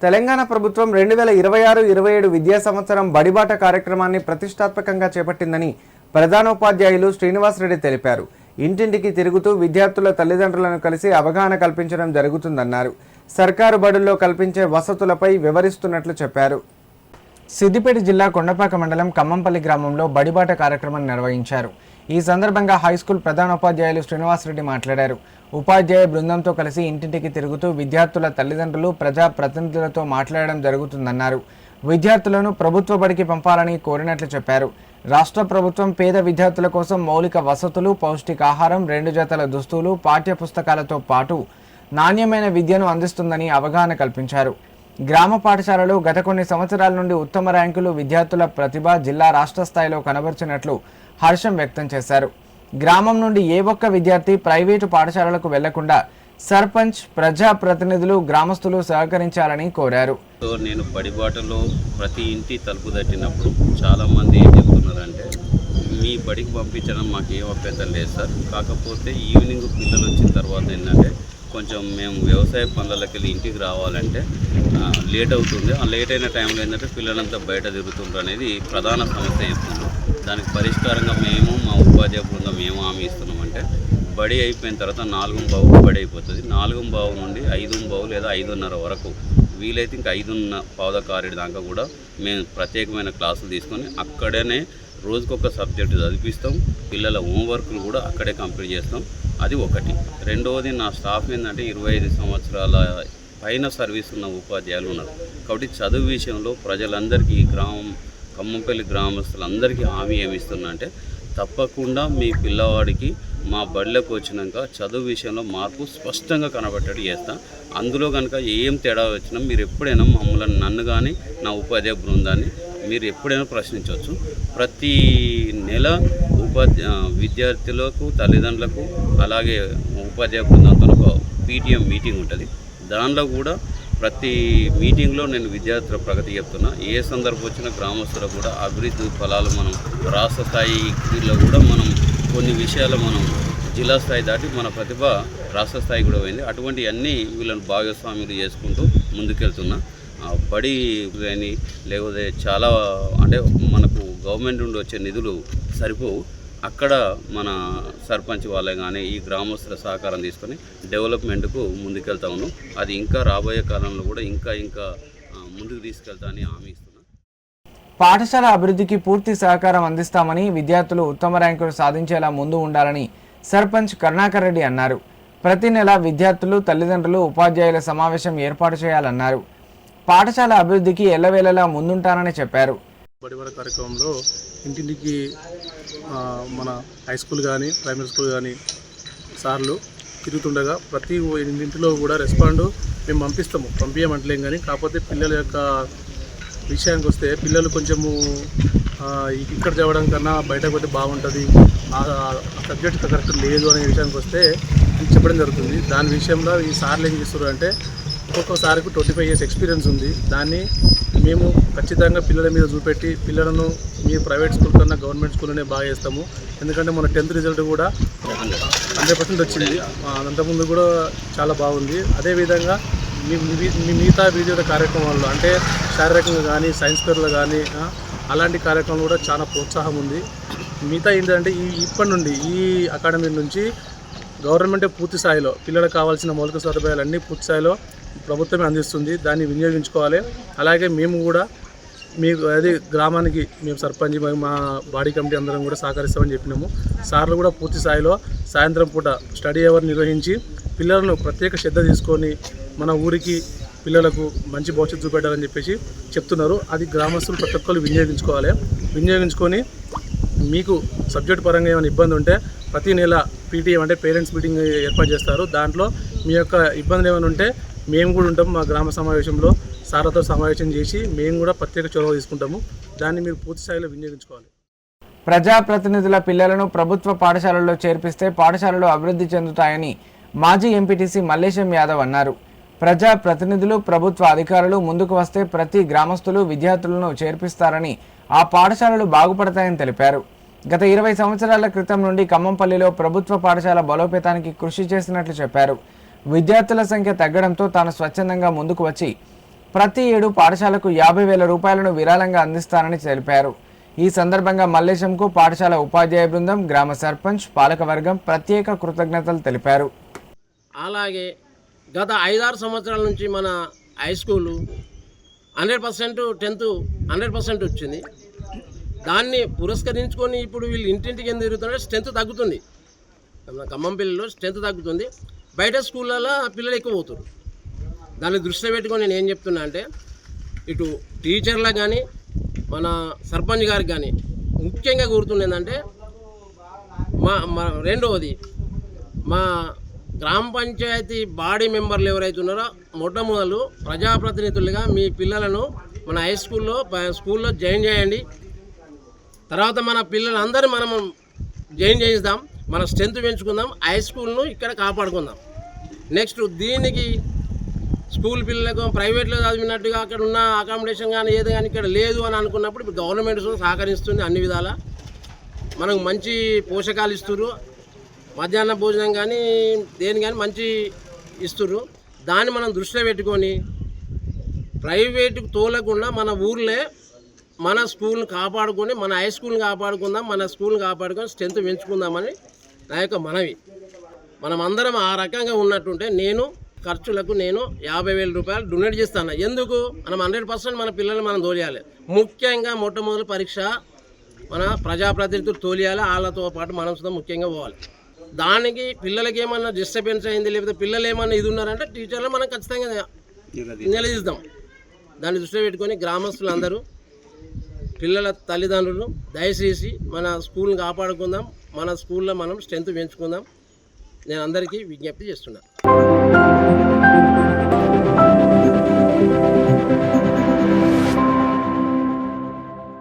తెలంగాణ ప్రభుత్వం 2026-27 విద్యా సంవత్సరం బడిబాట కార్యక్రమాన్ని ప్రతిష్టాత్మకంగా చేపట్టిందని ప్రధానోపాధ్యాయులు శ్రీనివాసరెడ్డి తెలిపారు. ఇంటింటికి తిరుగుతూ విద్యార్థుల తల్లిదండ్రులను కలిసి అవగాహన కల్పించడం జరుగుతుందన్నారు. సర్కారు బడుల్లో కల్పించే వసతులపై వివరిస్తున్నట్లు చెప్పారు. సిద్దిపేట జిల్లా కొండపాక మండలం కమ్మంపల్లి గ్రామంలో బడిబాట కార్యక్రమం నిర్వహించారు. ఈ సందర్భంగా హైస్కూల్ ప్రధానోపాధ్యాయులు శ్రీనివాసరెడ్డి మాట్లాడారు. ఉపాధ్యాయ బృందంతో కలిసి ఇంటింటికి తిరుగుతూ విద్యార్థుల తల్లిదండ్రులు, ప్రజా ప్రతినిధులతో మాట్లాడడం జరుగుతుందన్నారు. విద్యార్థులను ప్రభుత్వ బడికి పంపాలని కోరినట్లు చెప్పారు. రాష్ట్ర ప్రభుత్వం పేద విద్యార్థుల కోసం మౌలిక వసతులు, పౌష్టికాహారం, 2 జతల దుస్తులు, పాఠ్య పుస్తకాలతో పాటు నాణ్యమైన విద్యను అందిస్తుందని అవగాహన కల్పించారు. గ్రామ పాఠశాలలో గత కొన్ని సంవత్సరాల నుండి ఉత్తమ ర్యాంకులు విద్యార్థుల ప్రతిభ జిల్లా రాష్ట్ర స్థాయిలో కనబర్చినట్లు హర్షం వ్యక్తం చేశారు. గ్రామం నుండి ఏ ఒక్క విద్యార్థి ప్రైవేటు పాఠశాలలకు వెళ్లకుండా సర్పంచ్, ప్రజా ప్రతినిధులు, గ్రామస్తులు సహకరించాలని కోరారు. నేను బడిబాటలో ప్రతి ఇంటి తలుపు తట్టినప్పుడు చాలామంది ఏం చెప్తున్నారంటే, మీ బడికి పంపించడం మాకు ఏం అభ్యంతరం లేదు సార్, కాకపోతే ఈవినింగ్ పిల్లలు వచ్చిన తర్వాత ఏంటంటే కొంచెం మేము వ్యవసాయ పనులకి వెళ్ళి ఇంటికి రావాలంటే లేట్ అవుతుంది. ఆ లేట్ అయిన టైంలో ఏంటంటే పిల్లలంతా బయట తిరుగుతుంటారు అనేది ప్రధాన సమస్య చెప్తున్నారు. దానికి పరిష్కారంగా మేము మా ఉపాధ్యాయ బృందం మేము హామీ ఇస్తున్నామంటే, బడి అయిపోయిన తర్వాత 4:15 బడి అయిపోతుంది. 4:15 నుండి 5:15 లేదా 5:30 వరకు, వీలైతే ఇంకా 5:15 దాకా కూడా మేము ప్రత్యేకమైన క్లాసులు తీసుకొని అక్కడనే రోజుకొక సబ్జెక్టు చదివిస్తాం. పిల్లల హోంవర్క్లు కూడా అక్కడే కంప్లీట్ చేస్తాం. అది ఒకటి. రెండవది, నా స్టాఫ్ ఏంటంటే 25 సంవత్సరాల పైన సర్వీస్ ఉన్న ఉపాధ్యాయులు ఉన్నారు. కాబట్టి చదువు విషయంలో ప్రజలందరికీ, ఖమ్మంపల్లి గ్రామస్తులందరికీ హామీ ఏమి ఇస్తున్నా అంటే, తప్పకుండా మీ పిల్లవాడికి మా బడిలోకి వచ్చినాక చదువు విషయంలో మార్పు స్పష్టంగా కనబట్టేట్టు చేస్తాం. అందులో కనుక ఏం తేడా వచ్చినా మీరు ఎప్పుడైనా మమ్మల్ని, నన్ను కానీ నా ఉపాధ్యాయ బృందాన్ని మీరు ఎప్పుడైనా ప్రశ్నించవచ్చు. ప్రతి నెల విద్యార్థులకు, తల్లిదండ్రులకు, అలాగే ఉపాధ్యాయ బృందంతో ఒక పీటీఎం మీటింగ్ ఉంటుంది. దానిలో కూడా ప్రతి మీటింగ్లో నేను విద్యార్థుల ప్రగతి చెప్తున్నా. ఏ సందర్భం వచ్చినా గ్రామస్తులకు కూడా అభివృద్ధి ఫలాలు మనం రాష్ట్ర స్థాయిలో కూడా మనం కొన్ని విషయాలు మనం జిల్లా స్థాయి దాటి మన ప్రతిభ రాష్ట్ర స్థాయి కూడా పోయింది. అటువంటి అన్నీ వీళ్ళని భాగస్వామ్యులు చేసుకుంటూ ముందుకెళ్తున్నా. బడి కానీ లేకపోతే చాలా అంటే మనకు గవర్నమెంట్ నుండి వచ్చే నిధులు సరిపోవు. అక్కడ మన సర్పంచ్ వాళ్ళే కానీ ఈ గ్రామస్తుల సహకారం తీసుకొని డెవలప్మెంట్కు ముందుకెళ్తా ఉన్నాం. అది ఇంకా రాబోయే కాలంలో కూడా ఇంకా ముందుకు తీసుకెళ్తామని హామీ ఇస్తున్నాం. పాఠశాల అభివృద్ధికి పూర్తి సహకారం అందిస్తామని, విద్యార్థులు ఉత్తమ ర్యాంకులు సాధించేలా ముందు ఉండాలని సర్పంచ్ కరుణాకర్ రెడ్డి అన్నారు. ప్రతి నెల విద్యార్థులు, తల్లిదండ్రులు, ఉపాధ్యాయుల సమావేశం ఏర్పాటు చేయాలన్నారు. పాఠశాల అభివృద్ధికి ఎల్లవేళలా ముందుంటానని చెప్పారు. బడిబాట కార్యక్రమంలో ఇంటింటికి మన హై స్కూల్ కానీ ప్రైమరీ స్కూల్ కానీ సార్లు తిరుగుతుండగా ప్రతి ఇంటిలో కూడా రెస్పాండ్ మేము పంపించమంటలేం. కానీ కాకపోతే పిల్లల యొక్క విషయానికి వస్తే, పిల్లలు కొంచెము ఇక్కడ చదవడం కన్నా బయటకు పోతే బాగుంటుంది, ఆ సబ్జెక్ట్ కరెక్ట్ లేదు అనే విషయానికి వస్తే చెప్పడం జరుగుతుంది. దాని విషయంలో ఈ సార్లు ఏం చేస్తారు అంటే, ఒక్కొక్కసారికి 25 years ఎక్స్పీరియన్స్ ఉంది. దాన్ని మేము ఖచ్చితంగా పిల్లల మీద చూపెట్టి, పిల్లలను మీరు ప్రైవేట్ స్కూల్ కన్నా గవర్నమెంట్ స్కూల్లోనే బాగా చేస్తాము. ఎందుకంటే మన 10th రిజల్ట్ కూడా 100% వచ్చింది. అంతకుముందు కూడా చాలా బాగుంది. అదేవిధంగా మిగతా వివిధ కార్యక్రమాల్లో అంటే శారీరకంగా కానీ, సైన్స్ ఫేర్లో కానీ అలాంటి కార్యక్రమాలు కూడా చాలా ప్రోత్సాహం ఉంది. మిగతా ఏంటంటే ఇప్పటి నుండి ఈ అకాడమీ నుంచి గవర్నమెంటే పూర్తి స్థాయిలో పిల్లలకు కావాల్సిన మౌలిక సదుపాయాలన్నీ పూర్తి స్థాయిలో ప్రభుత్వమే అందిస్తుంది. దాన్ని వినియోగించుకోవాలి. అలాగే మేము కూడా అది గ్రామానికి మేము సర్పంచ్, మా బాడీ కమిటీ అందరం కూడా సహకరిస్తామని చెప్పినాము. సార్లు కూడా పూర్తి స్థాయిలో సాయంత్రం పూట స్టడీ అవర్ నిర్వహించి పిల్లలను ప్రత్యేక శ్రద్ధ తీసుకొని మన ఊరికి పిల్లలకు మంచి భవిష్యత్తు చూపెట్టాలని చెప్పేసి చెప్తున్నారు. అది గ్రామస్తులు ప్రతి ఒక్కరు వినియోగించుకొని మీకు సబ్జెక్ట్ పరంగా ఏమైనా ఇబ్బంది ఉంటే ప్రతి నెల పీటీఎం అంటే పేరెంట్స్ మీటింగ్ ఏర్పాటు చేస్తారు. దాంట్లో మీ యొక్క ఇబ్బందులు ఏమైనా ఉంటే మేము కూడా ఉంటాం. మా గ్రామ సమావేశంలో సార్లతో సమావేశం చేసి మేము కూడా ప్రత్యేక చొరవ తీసుకుంటాము. దాన్ని మీరు పూర్తి స్థాయిలో వినియోగించుకోవాలి. ప్రజాప్రతినిధుల పిల్లలను ప్రభుత్వ పాఠశాలల్లో చేర్పిస్తే పాఠశాలలు అభివృద్ధి చెందుతాయని మాజీ ఎంపీటీసీ మల్లేశం యాదవ్ అన్నారు. ప్రజాప్రతినిధులు, ప్రభుత్వ అధికారులు ముందుకు వస్తే ప్రతి గ్రామస్తులు విద్యార్థులను చేర్పిస్తారని, ఆ పాఠశాలలు బాగుపడతాయని తెలిపారు. గత 20 సంవత్సరాల క్రితం నుండి ఖమ్మంపల్లిలో ప్రభుత్వ పాఠశాల బలోపేతానికి కృషి చేసినట్లు చెప్పారు. విద్యార్థుల సంఖ్య తగ్గడంతో తాను స్వచ్ఛందంగా ముందుకు వచ్చి ప్రతి ఏడు పాఠశాలకు 50,000 రూపాయలను విరాళంగా అందిస్తారని తెలిపారు. ఈ సందర్భంగా మల్లేశంకు పాఠశాల ఉపాధ్యాయ బృందం, గ్రామ సర్పంచ్, పాలకవర్గం ప్రత్యేక కృతజ్ఞతలు తెలిపారు. అలాగే గత 5-6 సంవత్సరాల నుంచి మన హై స్కూలు 100% 10th 100% వచ్చింది. దాన్ని పురస్కరించుకొని ఇప్పుడు వీళ్ళు ఇంటింటికి ఎందుకు తిరుగుతుంటే స్ట్రెంత్ తగ్గుతుంది. మన ఖమ్మం పిల్లలు స్ట్రెంత్ తగ్గుతుంది. బయట స్కూళ్ళల్లో పిల్లలు ఎక్కువ పోతారు. దాన్ని దృష్టిలో పెట్టుకొని నేను ఏం చెప్తున్నా అంటే ఇటు టీచర్లకు కానీ మన సర్పంచ్ గారికి కానీ ముఖ్యంగా కోరుతుంది ఏంటంటే రెండవది మా గ్రామ పంచాయతీ బాడీ మెంబర్లు ఎవరైతే ఉన్నారో మొట్టమొదలు ప్రజాప్రతినిధులుగా మీ పిల్లలను మన హై స్కూల్లో జాయిన్ చేయండి. తర్వాత మన పిల్లలందరూ మనం జాయిన్ చేయిద్దాం, మన స్ట్రెంత్ పెంచుకుందాం, హై స్కూల్ను ఇక్కడ కాపాడుకుందాం. నెక్స్ట్ దీనికి స్కూల్ పిల్లలకు ప్రైవేట్లో చదివినట్టుగా అక్కడ ఉన్న అకామిడేషన్ కానీ ఏది కానీ ఇక్కడ లేదు అని అనుకున్నప్పుడు ఇప్పుడు గవర్నమెంట్ సహకరిస్తుంది అన్ని విధాల. మనకు మంచి పోషకాలు ఇస్తున్నారు, మధ్యాహ్న భోజనం కానీ దేని కానీ మంచి ఇస్తున్నారు. దాన్ని మనం దృష్టిలో పెట్టుకొని ప్రైవేటుకు తోలకుండా మన ఊర్లే మన స్కూల్ని కాపాడుకొని మన హై స్కూల్ని కాపాడుకుందాం, మన స్కూల్ని కాపాడుకొని స్ట్రెంత్ పెంచుకుందామని నా యొక్క మనవి. మనం అందరం ఆ రకంగా ఉన్నట్టుంటే నేను ఖర్చులకు 50,000 రూపాయలు డొనేట్ చేస్తాను. ఎందుకు? మనం 100% మన పిల్లల్ని మనం తోలియాలి. ముఖ్యంగా మొట్టమొదటి పరీక్ష మన ప్రజాప్రతినిధులు తోలియాలి, వాళ్ళతో పాటు మనం సుధా ముఖ్యంగా పోవాలి. దానికి పిల్లలకి ఏమన్నా డిస్టర్బెన్స్ అయింది లేకపోతే పిల్లలు ఏమన్నా ఇది ఉన్నారంటే టీచర్లు మనం ఖచ్చితంగా నిలదీద్దాం. దాన్ని దృష్టిలో పెట్టుకొని గ్రామస్తులందరూ పిల్లల తల్లిదండ్రులు దయచేసి మన స్కూల్ని కాపాడుకుందాం, మన స్కూల్లో మనం స్ట్రెంత్ పెంచుకుందాం. నేను అందరికీ విజ్ఞప్తి చేస్తున్నాను.